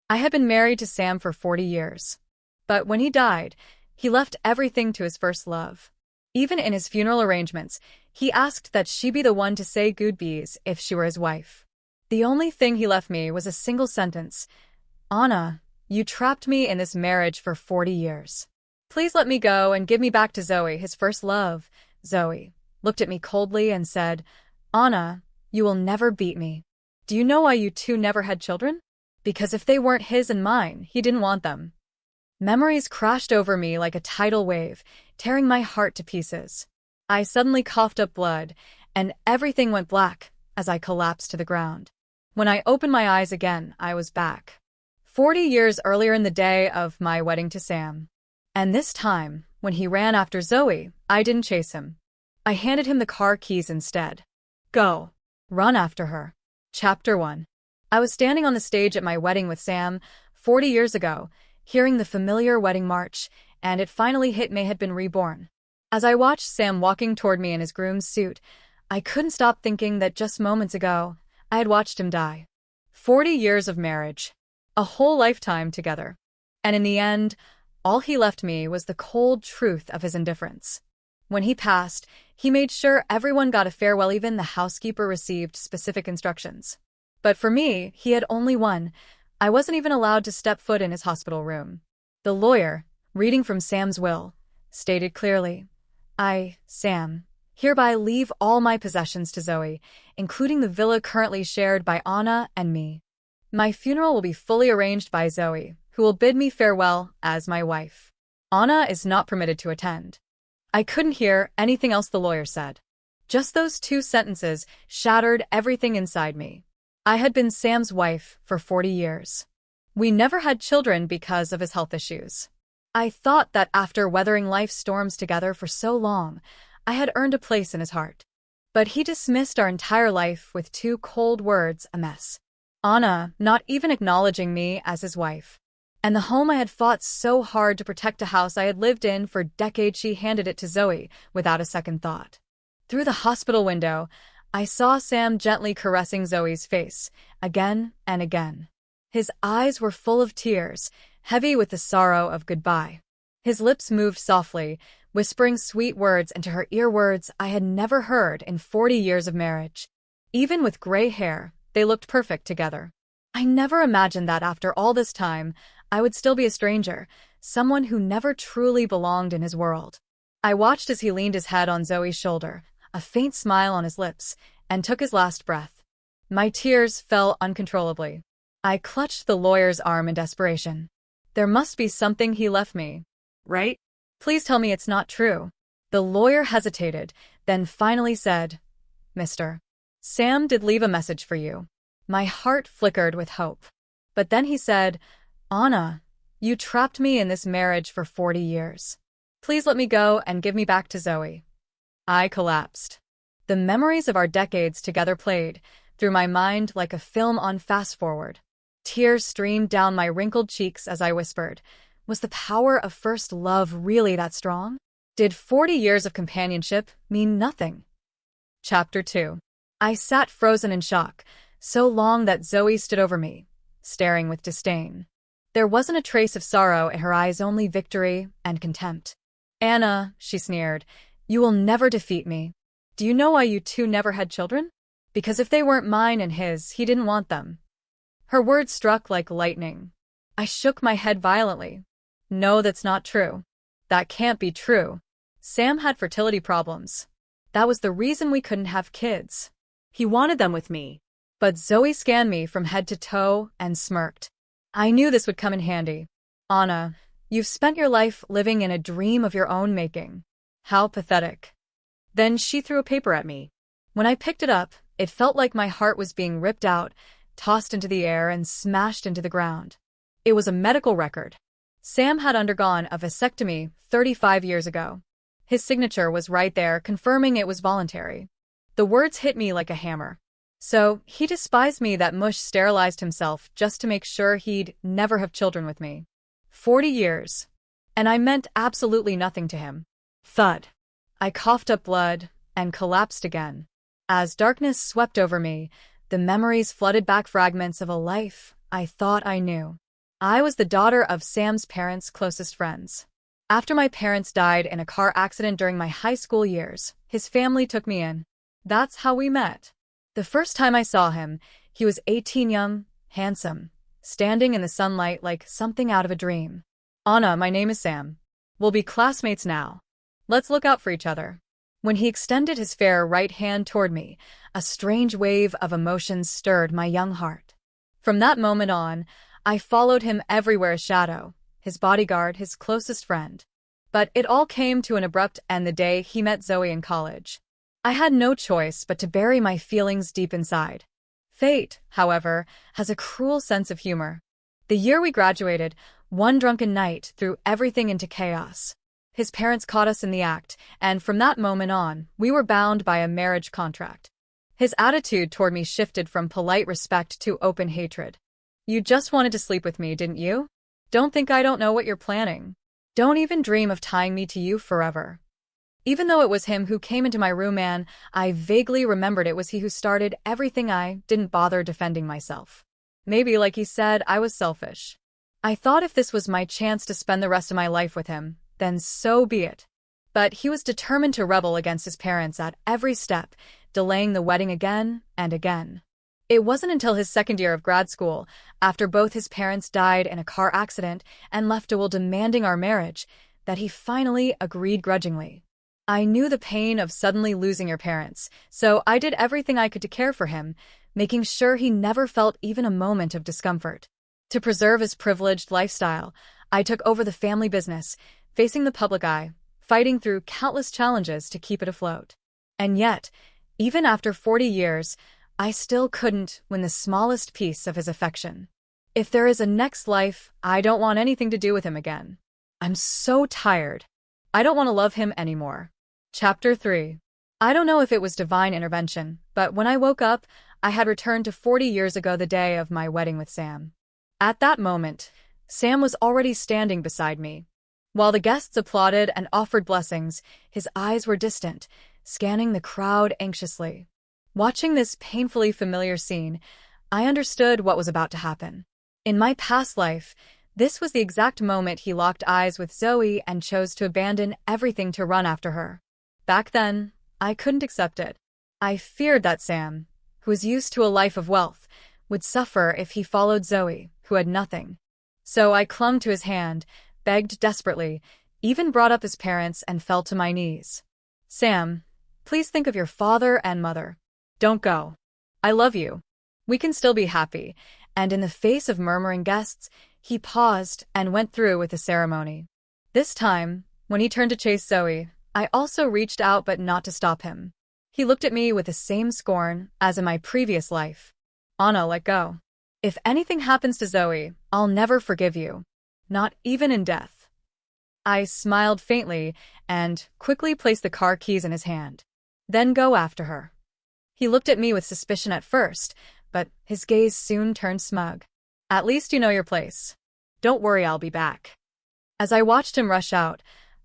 I had been married to Sam for 40 years. But when he died, he left everything to his first love. Even in his funeral arrangements, he asked that she be the one to say goodbyes if she were his wife. The only thing he left me was a single sentence. Anna, you trapped me in this marriage for 40 years. Please let me go and give me back to Zoe, his first love. Zoe looked at me coldly and said, Anna, you will never beat me. Do you know why you two never had children? Because if they weren't his and mine, he didn't want them. Memories crashed over me like a tidal wave, tearing my heart to pieces. I suddenly coughed up blood, and everything went black as I collapsed to the ground. When I opened my eyes again, I was back. 40 years earlier in the day of my wedding to Sam. And this time, when he ran after Zoe, I didn't chase him. I handed him the car keys instead. Go. Run after her. Chapter 1. I was standing on the stage at my wedding with Sam 40 years ago, hearing the familiar wedding march, and it finally hit me had been reborn. As I watched Sam walking toward me in his groom's suit, I couldn't stop thinking that just moments ago, I had watched him die. 40 years of marriage. A whole lifetime together. And in the end, all he left me was the cold truth of his indifference. When he passed, he made sure everyone got a farewell, even the housekeeper received specific instructions. But for me, he had only one. I wasn't even allowed to step foot in his hospital room. The lawyer, reading from Sam's will, stated clearly, I, Sam, hereby leave all my possessions to Zoe, including the villa currently shared by Anna and me. My funeral will be fully arranged by Zoe, who will bid me farewell as my wife. Anna is not permitted to attend. I couldn't hear anything else the lawyer said. Just those two sentences shattered everything inside me. I had been Sam's wife for 40 years. We never had children because of his health issues. I thought that after weathering life's storms together for so long, I had earned a place in his heart. But he dismissed our entire life with two cold words, a mess. Anna not even acknowledging me as his wife. And the home I had fought so hard to protect, a house I had lived in for decades, she handed it to Zoe without a second thought. Through the hospital window, I saw Sam gently caressing Zoe's face, again and again. His eyes were full of tears, heavy with the sorrow of goodbye. His lips moved softly, whispering sweet words into her ear, words I had never heard in 40 years of marriage. Even with gray hair, they looked perfect together. I never imagined that after all this time, I would still be a stranger, someone who never truly belonged in his world. I watched as he leaned his head on Zoe's shoulder, a faint smile on his lips, and took his last breath. My tears fell uncontrollably. I clutched the lawyer's arm in desperation. There must be something he left me, right? Please tell me it's not true. The lawyer hesitated, then finally said, Mr. Sam did leave a message for you. My heart flickered with hope. But then he said, Anna, you trapped me in this marriage for 40 years. Please let me go and give me back to Zoe. I collapsed. The memories of our decades together played through my mind like a film on fast forward. Tears streamed down my wrinkled cheeks as I whispered, was the power of first love really that strong? Did 40 years of companionship mean nothing? Chapter 2. I sat frozen in shock, so long that Zoe stood over me, staring with disdain. There wasn't a trace of sorrow in her eyes, only victory and contempt. Anna, she sneered, you will never defeat me. Do you know why you two never had children? Because if they weren't mine and his, he didn't want them. Her words struck like lightning. I shook my head violently. No, that's not true. That can't be true. Sam had fertility problems. That was the reason we couldn't have kids. He wanted them with me. But Zoe scanned me from head to toe and smirked. I knew this would come in handy. Anna, you've spent your life living in a dream of your own making. How pathetic. Then she threw a paper at me. When I picked it up, it felt like my heart was being ripped out, tossed into the air, and smashed into the ground. It was a medical record. Sam had undergone a vasectomy 35 years ago. His signature was right there, confirming it was voluntary. The words hit me like a hammer. So, he despised me, that mush, sterilized himself just to make sure he'd never have children with me. 40 years. And I meant absolutely nothing to him. Thud. I coughed up blood and collapsed again. As darkness swept over me, the memories flooded back, fragments of a life I thought I knew. I was the daughter of Sam's parents' closest friends. After my parents died in a car accident during my high school years, his family took me in. That's how we met. The first time I saw him, he was 18, young, handsome, standing in the sunlight like something out of a dream. Anna, my name is Sam. We'll be classmates now. Let's look out for each other. When he extended his fair right hand toward me, a strange wave of emotion stirred my young heart. From that moment on, I followed him everywhere, a shadow, his bodyguard, his closest friend. But it all came to an abrupt end the day he met Zoe in college. I had no choice but to bury my feelings deep inside. Fate, however, has a cruel sense of humor. The year we graduated, one drunken night threw everything into chaos. His parents caught us in the act, and from that moment on, we were bound by a marriage contract. His attitude toward me shifted from polite respect to open hatred. You just wanted to sleep with me, didn't you? Don't think I don't know what you're planning. Don't even dream of tying me to you forever. Even though it was him who came into my room, and I vaguely remembered it was he who started everything, I didn't bother defending myself. Maybe, like he said, I was selfish. I thought if this was my chance to spend the rest of my life with him, then so be it. But he was determined to rebel against his parents at every step, delaying the wedding again and again. It wasn't until his second year of grad school, after both his parents died in a car accident and left a will demanding our marriage, that he finally agreed grudgingly. I knew the pain of suddenly losing your parents, so I did everything I could to care for him, making sure he never felt even a moment of discomfort. To preserve his privileged lifestyle, I took over the family business, facing the public eye, fighting through countless challenges to keep it afloat. And yet, even after 40 years, I still couldn't win the smallest piece of his affection. If there is a next life, I don't want anything to do with him again. I'm so tired. I don't want to love him anymore. Chapter 3. I don't know if it was divine intervention, but when I woke up, I had returned to 40 years ago, the day of my wedding with Sam. At that moment, Sam was already standing beside me. While the guests applauded and offered blessings, his eyes were distant, scanning the crowd anxiously. Watching this painfully familiar scene, I understood what was about to happen. In my past life, this was the exact moment he locked eyes with Zoe and chose to abandon everything to run after her. Back then, I couldn't accept it. I feared that Sam, who was used to a life of wealth, would suffer if he followed Zoe, who had nothing. So I clung to his hand, begged desperately, even brought up his parents and fell to my knees. Sam, please think of your father and mother. Don't go. I love you. We can still be happy. And in the face of murmuring guests, he paused and went through with the ceremony. This time, when he turned to chase Zoe, I also reached out, but not to stop him. He looked at me with the same scorn as in my previous life. Anna, let go. If anything happens to Zoe, I'll never forgive you. Not even in death. I smiled faintly and quickly placed the car keys in his hand. Then go after her. He looked at me with suspicion at first, but his gaze soon turned smug. At least you know your place. Don't worry, I'll be back. As I watched him rush out,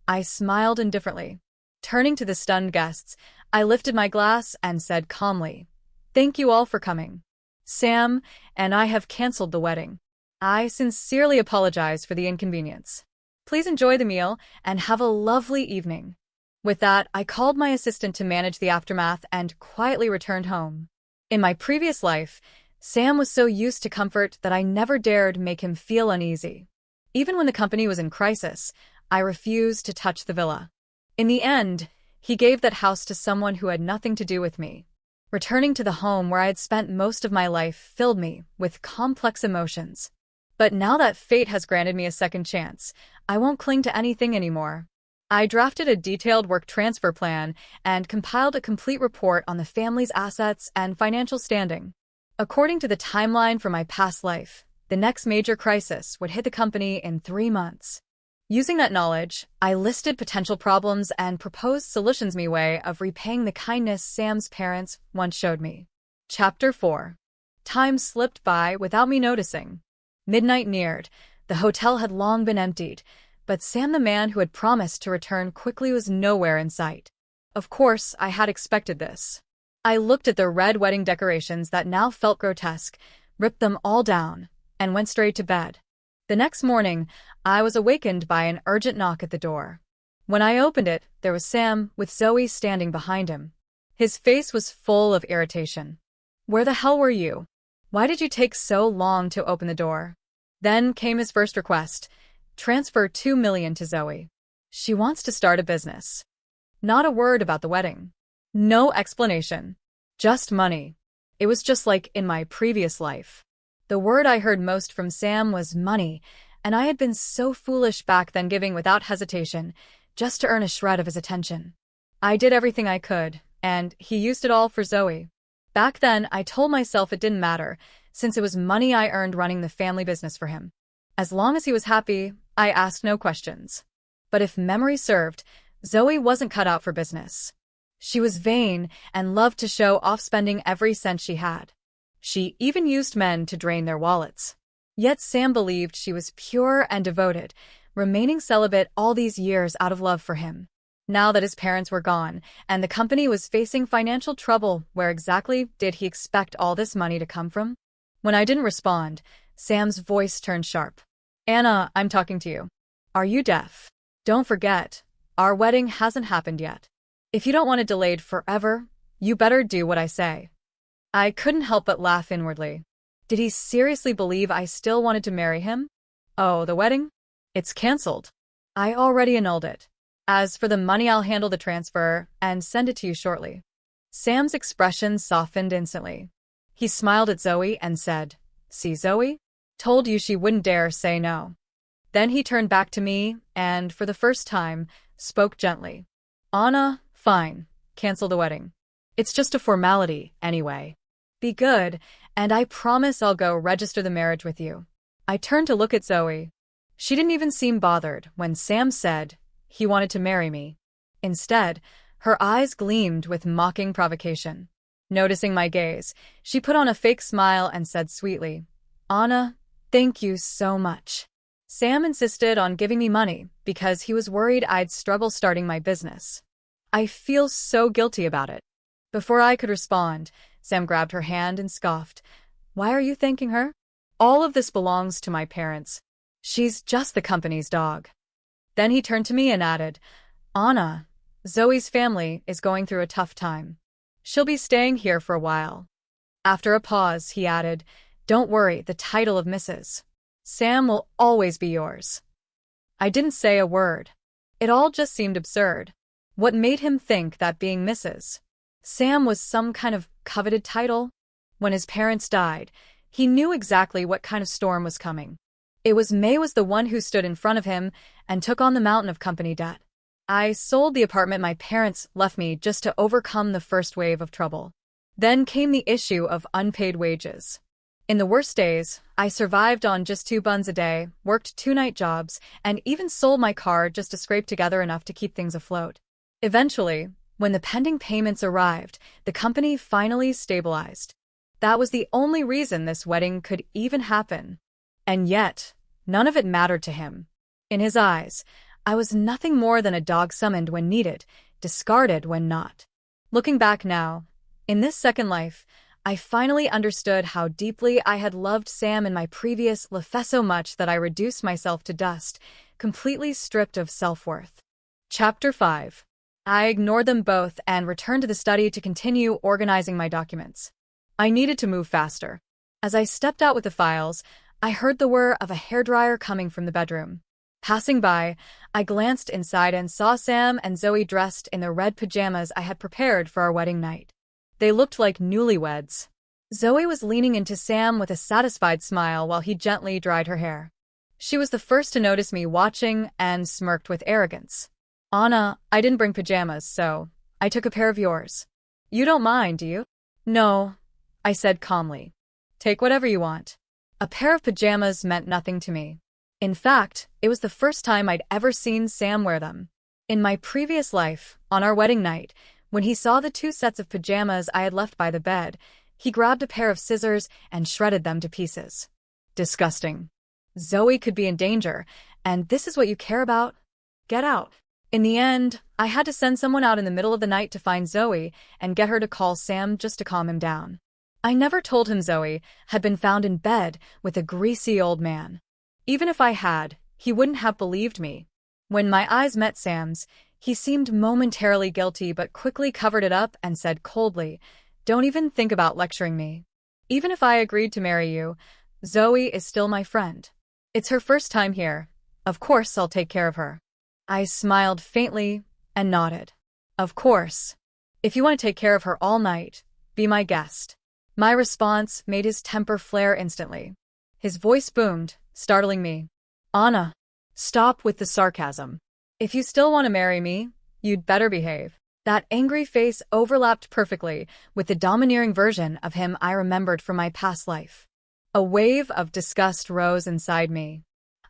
I smiled indifferently. Turning to the stunned guests, I lifted my glass and said calmly, "Thank you all for coming. Sam and I have canceled the wedding. I sincerely apologize for the inconvenience. Please enjoy the meal and have a lovely evening." With that, I called my assistant to manage the aftermath and quietly returned home. In my previous life, Sam was so used to comfort that I never dared make him feel uneasy. Even when the company was in crisis, I refused to touch the villa. In the end, he gave that house to someone who had nothing to do with me. Returning to the home where I had spent most of my life filled me with complex emotions. But now that fate has granted me a second chance, I won't cling to anything anymore. I drafted a detailed work transfer plan and compiled a complete report on the family's assets and financial standing. According to the timeline from my past life, the next major crisis would hit the company in 3 months. Using that knowledge, I listed potential problems and proposed solutions my way of repaying the kindness Sam's parents once showed me. Chapter 4. Time slipped by without me noticing. Midnight neared. The hotel had long been emptied, but Sam, the man who had promised to return quickly, was nowhere in sight. Of course, I had expected this. I looked at the red wedding decorations that now felt grotesque, ripped them all down, and went straight to bed. The next morning, I was awakened by an urgent knock at the door. When I opened it, there was Sam, with Zoe standing behind him. His face was full of irritation. "Where the hell were you? Why did you take so long to open the door?" Then came his first request: transfer $2 million to Zoe. She wants to start a business. Not a word about the wedding. No explanation. Just money. It was just like in my previous life. The word I heard most from Sam was money, and I had been so foolish back then, giving without hesitation, just to earn a shred of his attention. I did everything I could, and he used it all for Zoe. Back then, I told myself it didn't matter, since it was money I earned running the family business for him. As long as he was happy, I asked no questions. But if memory served, Zoe wasn't cut out for business. She was vain and loved to show off, spending every cent she had. She even used men to drain their wallets. Yet Sam believed she was pure and devoted, remaining celibate all these years out of love for him. Now that his parents were gone, and the company was facing financial trouble, where exactly did he expect all this money to come from? When I didn't respond, Sam's voice turned sharp. "Anna, I'm talking to you. Are you deaf? Don't forget, our wedding hasn't happened yet. If you don't want it delayed forever, you better do what I say." I couldn't help but laugh inwardly. Did he seriously believe I still wanted to marry him? Oh, the wedding? It's cancelled. I already annulled it. As for the money, I'll handle the transfer and send it to you shortly. Sam's expression softened instantly. He smiled at Zoe and said, "See, Zoe? Told you she wouldn't dare say no." Then he turned back to me and, for the first time, spoke gently. "Anna, fine. Cancel the wedding. It's just a formality, anyway. Be good, and I promise I'll go register the marriage with you." I turned to look at Zoe. She didn't even seem bothered when Sam said he wanted to marry me. Instead, her eyes gleamed with mocking provocation. Noticing my gaze, she put on a fake smile and said sweetly, "Anna, thank you so much." Sam insisted on giving me money because he was worried I'd struggle starting my business. I feel so guilty about it. Before I could respond, Sam grabbed her hand and scoffed. "Why are you thanking her? All of this belongs to my parents. She's just the company's dog." Then he turned to me and added, "Anna, Zoe's family is going through a tough time. She'll be staying here for a while." After a pause, he added, "Don't worry, the title of Mrs. Sam will always be yours." I didn't say a word. It all just seemed absurd. What made him think that being Mrs. Sam was some kind of coveted title? When his parents died, he knew exactly what kind of storm was coming. It was May was the one who stood in front of him and took on the mountain of company debt. I sold the apartment my parents left me just to overcome the first wave of trouble. Then came the issue of unpaid wages. In the worst days, I survived on just 2 buns a day, worked 2-night jobs, and even sold my car just to scrape together enough to keep things afloat. Eventually, when the pending payments arrived, the company finally stabilized. That was the only reason this wedding could even happen. And yet, none of it mattered to him. In his eyes, I was nothing more than a dog summoned when needed, discarded when not. Looking back now, in this second life, I finally understood how deeply I had loved Sam in my previous life, so much that I reduced myself to dust, completely stripped of self-worth. Chapter 5. I ignored them both and returned to the study to continue organizing my documents. I needed to move faster. As I stepped out with the files, I heard the whir of a hairdryer coming from the bedroom. Passing by, I glanced inside and saw Sam and Zoe dressed in the red pajamas I had prepared for our wedding night. They looked like newlyweds. Zoe was leaning into Sam with a satisfied smile while he gently dried her hair. She was the first to notice me watching and smirked with arrogance. "Anna, I didn't bring pajamas, so I took a pair of yours. You don't mind, do you?" "No," I said calmly. "Take whatever you want." A pair of pajamas meant nothing to me. In fact, it was the first time I'd ever seen Sam wear them. In my previous life, on our wedding night, when he saw the 2 sets of pajamas I had left by the bed, he grabbed a pair of scissors and shredded them to pieces. Disgusting. Zoe could be in danger, and this is what you care about? Get out. In the end, I had to send someone out in the middle of the night to find Zoe and get her to call Sam just to calm him down. I never told him Zoe had been found in bed with a greasy old man. Even if I had, he wouldn't have believed me. When my eyes met Sam's, he seemed momentarily guilty but quickly covered it up and said coldly, "Don't even think about lecturing me. Even if I agreed to marry you, Zoe is still my friend. It's her first time here. Of course I'll take care of her." I smiled faintly and nodded. "Of course. If you want to take care of her all night, be my guest." My response made his temper flare instantly. His voice boomed, startling me. "Anna, stop with the sarcasm. If you still want to marry me, you'd better behave." That angry face overlapped perfectly with the domineering version of him I remembered from my past life. A wave of disgust rose inside me.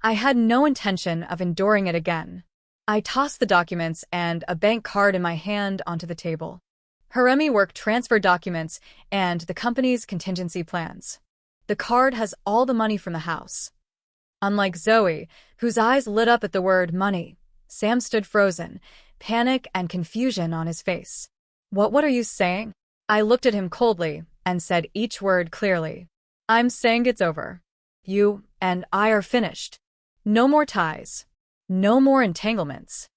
I had no intention of enduring it again. I tossed the documents and a bank card in my hand onto the table. Haremi work transfer documents and the company's contingency plans. The card has all the money from the house. Unlike Zoe, whose eyes lit up at the word money, Sam stood frozen, panic and confusion on his face. What are you saying?" I looked at him coldly and said each word clearly. "I'm saying it's over. You and I are finished. No more ties. No more entanglements.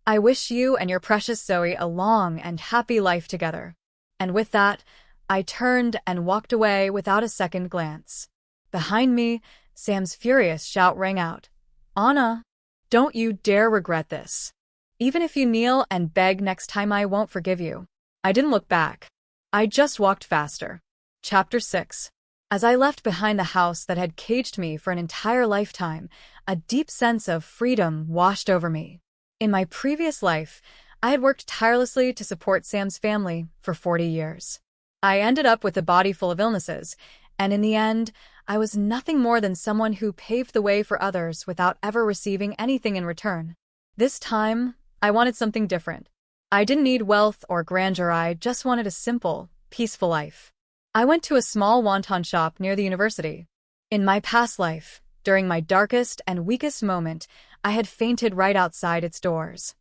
I wish you and your precious Zoe a long and happy life together." And with that, I turned and walked away without a second glance. Behind me, Sam's furious shout rang out. "Anna, don't you dare regret this. Even if you kneel and beg next time, I won't forgive you." I didn't look back. I just walked faster. Chapter 6. As I left behind the house that had caged me for an entire lifetime, a deep sense of freedom washed over me. In my previous life, I had worked tirelessly to support Sam's family for 40 years. I ended up with a body full of illnesses, and in the end, I was nothing more than someone who paved the way for others without ever receiving anything in return. This time, I wanted something different. I didn't need wealth or grandeur, I just wanted a simple, peaceful life. I went to a small wonton shop near the university. In my past life, during my darkest and weakest moment, I had fainted right outside its doors.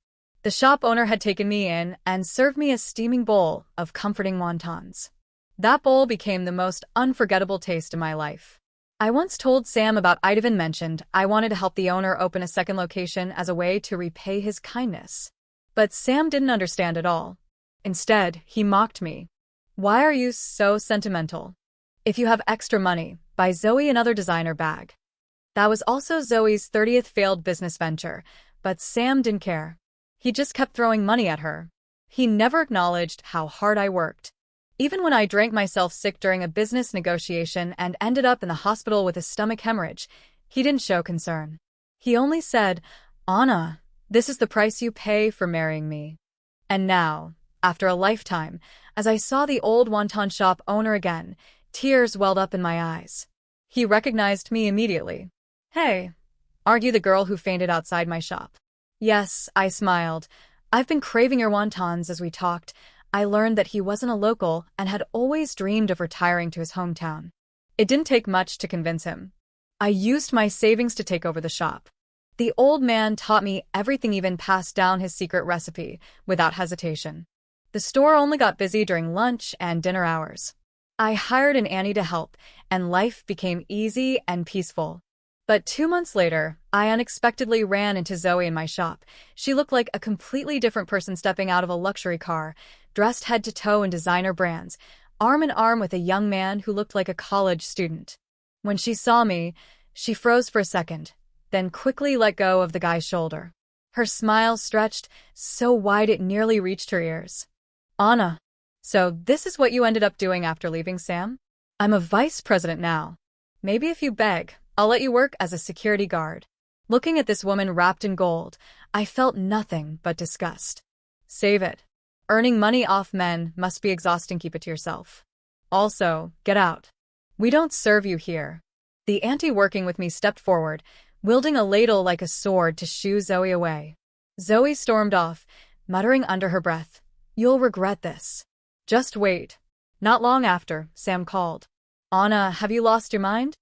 The shop owner had taken me in and served me a steaming bowl of comforting wontons. That bowl became the most unforgettable taste in my life. I once told Sam about I'd even mentioned I wanted to help the owner open a second location as a way to repay his kindness. But Sam didn't understand at all. Instead, he mocked me. "Why are you so sentimental? If you have extra money, buy Zoe another designer bag." That was also Zoe's 30th failed business venture, but Sam didn't care. He just kept throwing money at her. He never acknowledged how hard I worked. Even when I drank myself sick during a business negotiation and ended up in the hospital with a stomach hemorrhage, he didn't show concern. He only said, "Anna, this is the price you pay for marrying me." And now, after a lifetime, as I saw the old wonton shop owner again, tears welled up in my eyes. He recognized me immediately. "Hey, aren't you the girl who fainted outside my shop?" "Yes," I smiled. "I've been craving your wontons." As we talked, I learned that he wasn't a local and had always dreamed of retiring to his hometown. It didn't take much to convince him. I used my savings to take over the shop. The old man taught me everything, even passed down his secret recipe without hesitation. The store only got busy during lunch and dinner hours. I hired an Annie to help, and life became easy and peaceful. But 2 months later, I unexpectedly ran into Zoe in my shop. She looked like a completely different person stepping out of a luxury car, dressed head to toe in designer brands, arm in arm with a young man who looked like a college student. When she saw me, she froze for a second, then quickly let go of the guy's shoulder. Her smile stretched so wide it nearly reached her ears. "Anna, so this is what you ended up doing after leaving Sam? I'm a vice president now. Maybe if you beg, I'll let you work as a security guard." Looking at this woman wrapped in gold, I felt nothing but disgust. "Save it. Earning money off men must be exhausting. Keep it to yourself. Also, get out. We don't serve you here." The auntie working with me stepped forward, wielding a ladle like a sword to shoo Zoe away. Zoe stormed off, muttering under her breath, "You'll regret this." "Just wait." Not long after, Sam called. "Anna, have you lost your mind?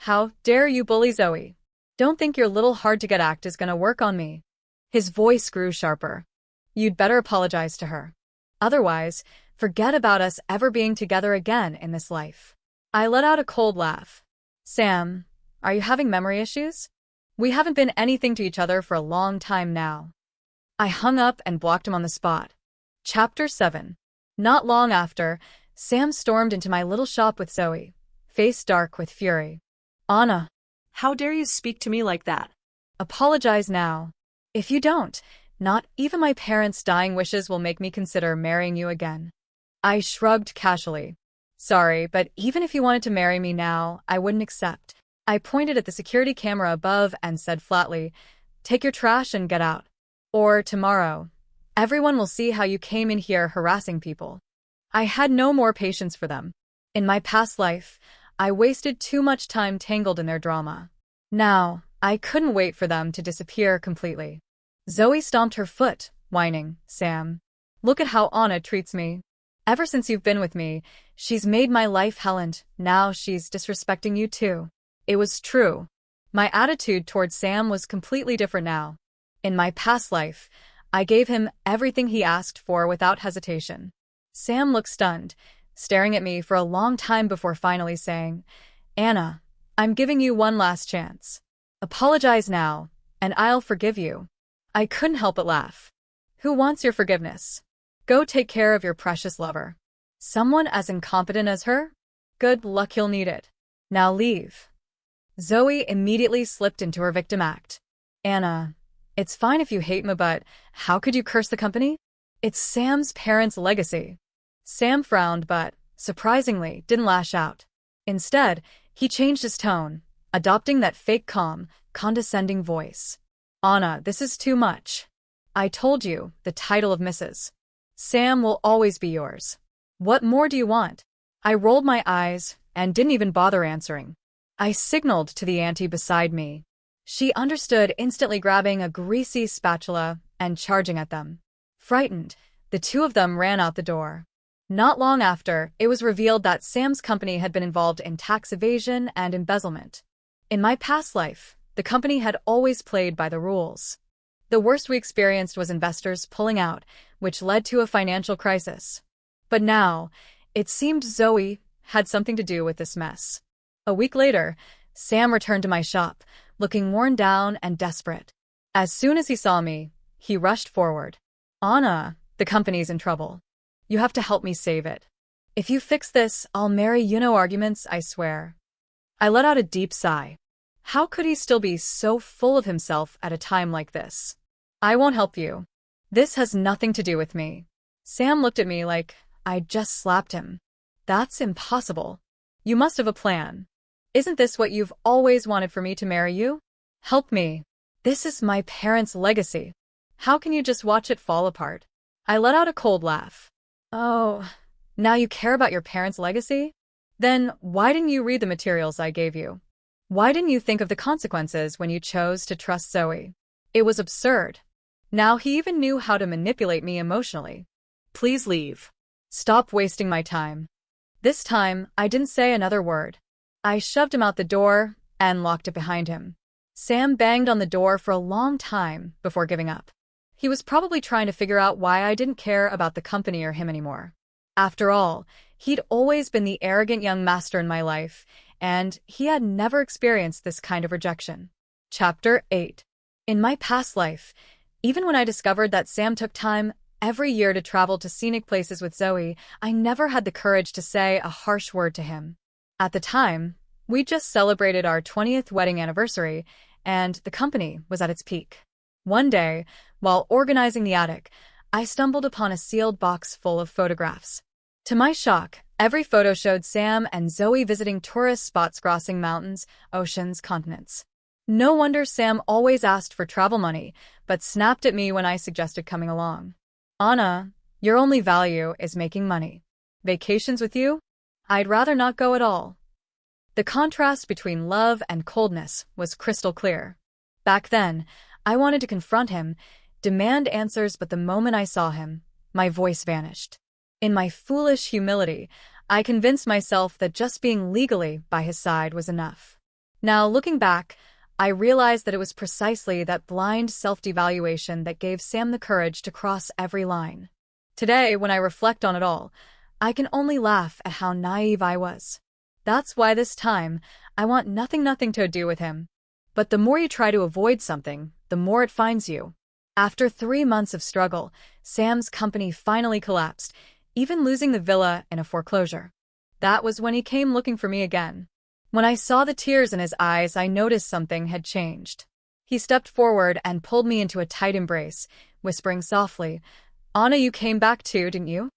How dare you bully Zoe? Don't think your little hard-to-get act is gonna work on me." His voice grew sharper. "You'd better apologize to her. Otherwise, forget about us ever being together again in this life." I let out a cold laugh. "Sam, are you having memory issues? We haven't been anything to each other for a long time now. I hung up and blocked him on the spot. Chapter 7. Not long after, Sam stormed into my little shop with Zoe, face dark with fury. Anna, How dare you speak to me like that? apologize now. If you don't, not even my parents' dying wishes will make me consider marrying you again. I shrugged casually. Sorry, but even if you wanted to marry me now, I wouldn't accept. I pointed at the security camera above and said flatly, take your trash and get out. Or tomorrow. Everyone will see how you came in here harassing people. I had no more patience for them. In my past life, I wasted too much time tangled in their drama. Now, I couldn't wait for them to disappear completely. Zoe stomped her foot, whining, Sam, look at how Anna treats me. Ever since you've been with me, she's made my life hell and now she's disrespecting you too. It was true. My attitude towards Sam was completely different now. In my past life, I gave him everything he asked for without hesitation. Sam looked stunned, staring at me for a long time before finally saying, Anna, I'm giving you one last chance. Apologize now, and I'll forgive you. I couldn't help but laugh. Who wants your forgiveness? Go take care of your precious lover. Someone as incompetent as her? Good luck, he'll need it. Now leave. Zoe immediately slipped into her victim act. Anna, it's fine if you hate me, but how could you curse the company? It's Sam's parents' legacy. Sam frowned but, surprisingly, didn't lash out. Instead, he changed his tone, adopting that fake calm, condescending voice. Anna, this is too much. I told you, the title of Mrs. Sam will always be yours. What more do you want? I rolled my eyes and didn't even bother answering. I signaled to the auntie beside me. She understood, instantly grabbing a greasy spatula and charging at them. Frightened, the two of them ran out the door. Not long after, it was revealed that Sam's company had been involved in tax evasion and embezzlement. In my past life, the company had always played by the rules. The worst we experienced was investors pulling out, which led to a financial crisis. But now, it seemed Zoe had something to do with this mess. A week later, Sam returned to my shop, looking worn down and desperate. As soon as he saw me, he rushed forward. Anna, the company's in trouble. You have to help me save it. If you fix this, I'll marry you. No arguments, I swear. I let out a deep sigh. How could he still be so full of himself at a time like this? I won't help you. This has nothing to do with me. Sam looked at me like I'd just slapped him. That's impossible. You must have a plan. Isn't this what you've always wanted, for me to marry you? Help me. This is my parents' legacy. How can you just watch it fall apart? I let out a cold laugh. Oh, now you care about your parents' legacy? Then why didn't you read the materials I gave you? Why didn't you think of the consequences when you chose to trust Zoe? It was absurd. Now he even knew how to manipulate me emotionally. Please leave. Stop wasting my time. This time, I didn't say another word. I shoved him out the door and locked it behind him. Sam banged on the door for a long time before giving up. He was probably trying to figure out why I didn't care about the company or him anymore. After all, he'd always been the arrogant young master in my life, and he had never experienced this kind of rejection. Chapter 8. In my past life, even when I discovered that Sam took time every year to travel to scenic places with Zoe, I never had the courage to say a harsh word to him. At the time, we just celebrated our 20th wedding anniversary, and the company was at its peak. One day, while organizing the attic, I stumbled upon a sealed box full of photographs. To my shock, every photo showed Sam and Zoe visiting tourist spots crossing mountains, oceans, continents. No wonder Sam always asked for travel money, but snapped at me when I suggested coming along. Anna, your only value is making money. Vacations with you? I'd rather not go at all. The contrast between love and coldness was crystal clear. Back then, I wanted to confront him, demand answers, but the moment I saw him, my voice vanished. In my foolish humility, I convinced myself that just being legally by his side was enough. Now, looking back, I realized that it was precisely that blind self-devaluation that gave Sam the courage to cross every line. Today, when I reflect on it all, I can only laugh at how naive I was. That's why this time, I want nothing to do with him. But the more you try to avoid something, the more it finds you. After 3 months of struggle, Sam's company finally collapsed, even losing the villa in a foreclosure. That was when he came looking for me again. When I saw the tears in his eyes, I noticed something had changed. He stepped forward and pulled me into a tight embrace, whispering softly, "Anna, you came back too, didn't you?"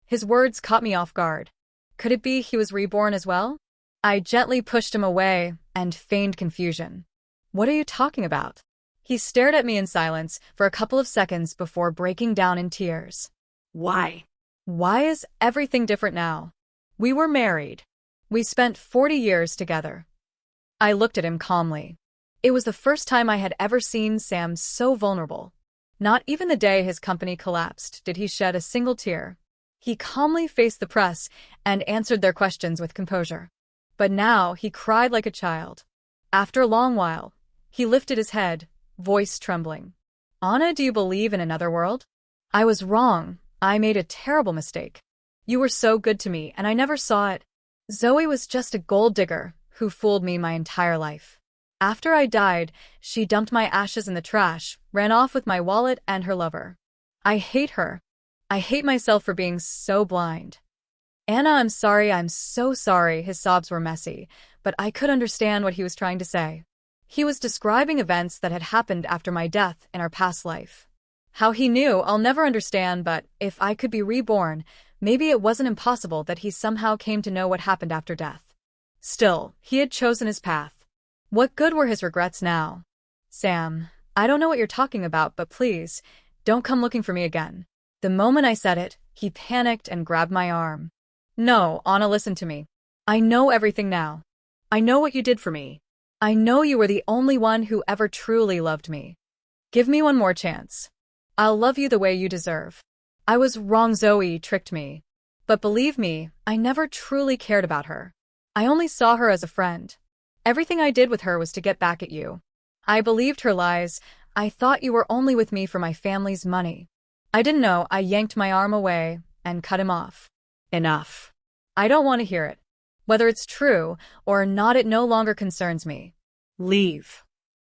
His words caught me off guard. Could it be he was reborn as well? I gently pushed him away and feigned confusion. "What are you talking about?" He stared at me in silence for a couple of seconds before breaking down in tears. Why? Why is everything different now? We were married. We spent 40 years together. I looked at him calmly. It was the first time I had ever seen Sam so vulnerable. Not even the day his company collapsed did he shed a single tear. He calmly faced the press and answered their questions with composure. But now he cried like a child. After a long while, he lifted his head, voice trembling. "Anna, do you believe in another world?" "I was wrong. I made a terrible mistake. You were so good to me, and I never saw it. Zoe was just a gold digger who fooled me my entire life. After I died, she dumped my ashes in the trash, ran off with my wallet and her lover. I hate her. I hate myself for being so blind." "Anna, I'm so sorry." His sobs were messy, but I could understand what he was trying to say. He was describing events that had happened after my death in our past life. How he knew, I'll never understand, but if I could be reborn, maybe it wasn't impossible that he somehow came to know what happened after death. Still, he had chosen his path. What good were his regrets now? "Sam, I don't know what you're talking about, but please, don't come looking for me again." The moment I said it, he panicked and grabbed my arm. "No, Anna, listen to me. I know everything now. I know what you did for me. I know you were the only one who ever truly loved me. Give me one more chance. I'll love you the way you deserve. I was wrong. Zoe tricked me. But believe me, I never truly cared about her. I only saw her as a friend. Everything I did with her was to get back at you. I believed her lies. I thought you were only with me for my family's money. I didn't know." I yanked my arm away and cut him off. "Enough. I don't want to hear it. Whether it's true or not, it no longer concerns me. Leave."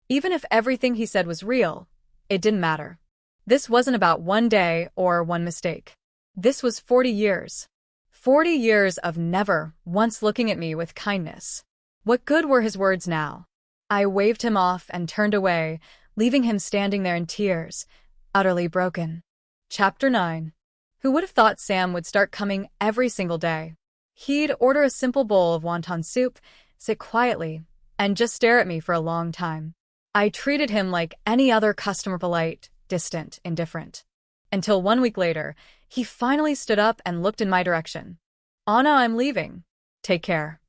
Even if everything he said was real, it didn't matter. This wasn't about one day or one mistake. This was 40 years. 40 years of never once looking at me with kindness. What good were his words now? I waved him off and turned away, leaving him standing there in tears, utterly broken. Chapter 9. Who would have thought Sam would start coming every single day? He'd order a simple bowl of wonton soup, sit quietly, and just stare at me for a long time. I treated him like any other customer, polite, distant, indifferent. Until 1 week later, he finally stood up and looked in my direction. "Anna, I'm leaving. Take care."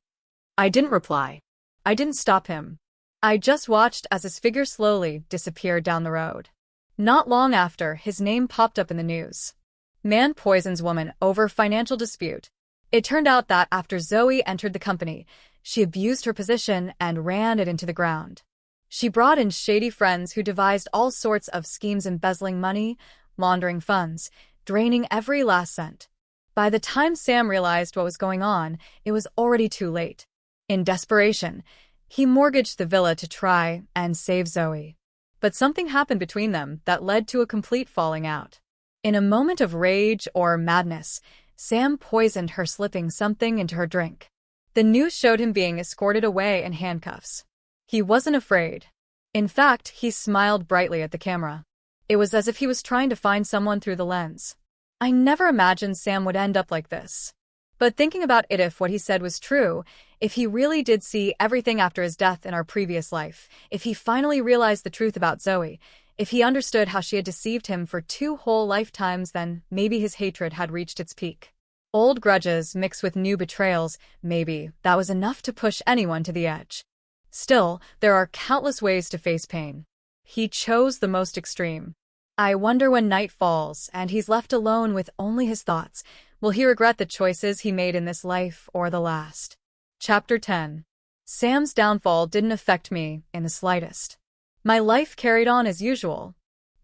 I didn't reply. I didn't stop him. I just watched as his figure slowly disappeared down the road. Not long after, his name popped up in the news. Man poisons woman over financial dispute. It turned out that after Zoe entered the company, she abused her position and ran it into the ground. She brought in shady friends who devised all sorts of schemes, embezzling money, laundering funds, draining every last cent. By the time Sam realized what was going on, it was already too late. In desperation, he mortgaged the villa to try and save Zoe. But something happened between them that led to a complete falling out. In a moment of rage or madness, Sam poisoned her, slipping something into her drink. The news showed him being escorted away in handcuffs. He wasn't afraid. In fact, he smiled brightly at the camera. It was as if he was trying to find someone through the lens. I never imagined Sam would end up like this. But thinking about it, if what he said was true, if he really did see everything after his death in our previous life, if he finally realized the truth about Zoe, if he understood how she had deceived him for 2 whole lifetimes, then maybe his hatred had reached its peak. Old grudges mixed with new betrayals, maybe that was enough to push anyone to the edge. Still, there are countless ways to face pain. He chose the most extreme. I wonder, when night falls and he's left alone with only his thoughts, will he regret the choices he made in this life or the last? Chapter 10. Sam's downfall didn't affect me in the slightest. My life carried on as usual.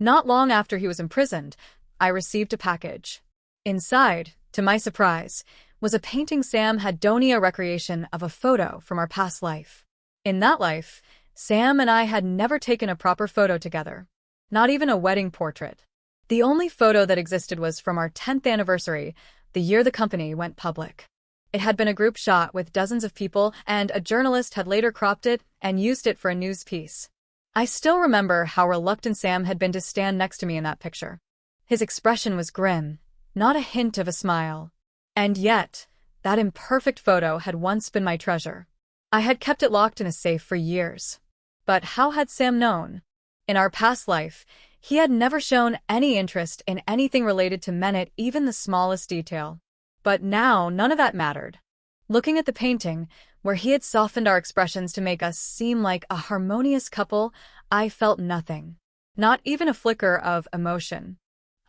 Not long after he was imprisoned, I received a package. Inside, to my surprise, was a painting Sam had donated, a recreation of a photo from our past life. In that life, Sam and I had never taken a proper photo together. Not even a wedding portrait. The only photo that existed was from our 10th anniversary, the year the company went public. It had been a group shot with dozens of people, and a journalist had later cropped it and used it for a news piece. I still remember how reluctant Sam had been to stand next to me in that picture. His expression was grim, not a hint of a smile. And yet, that imperfect photo had once been my treasure. I had kept it locked in a safe for years. But how had Sam known? In our past life, he had never shown any interest in anything related to Mennett, even the smallest detail. But now, none of that mattered. Looking at the painting, where he had softened our expressions to make us seem like a harmonious couple, I felt nothing. Not even a flicker of emotion.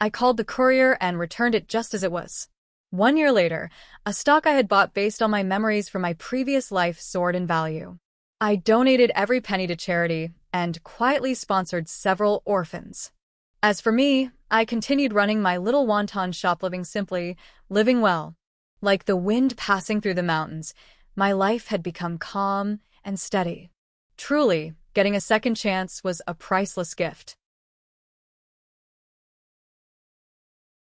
I called the courier and returned it just as it was. 1 year later, a stock I had bought based on my memories from my previous life soared in value. I donated every penny to charity and quietly sponsored several orphans. As for me, I continued running my little wonton shop, living simply, living well. Like the wind passing through the mountains, my life had become calm and steady. Truly, getting a second chance was a priceless gift.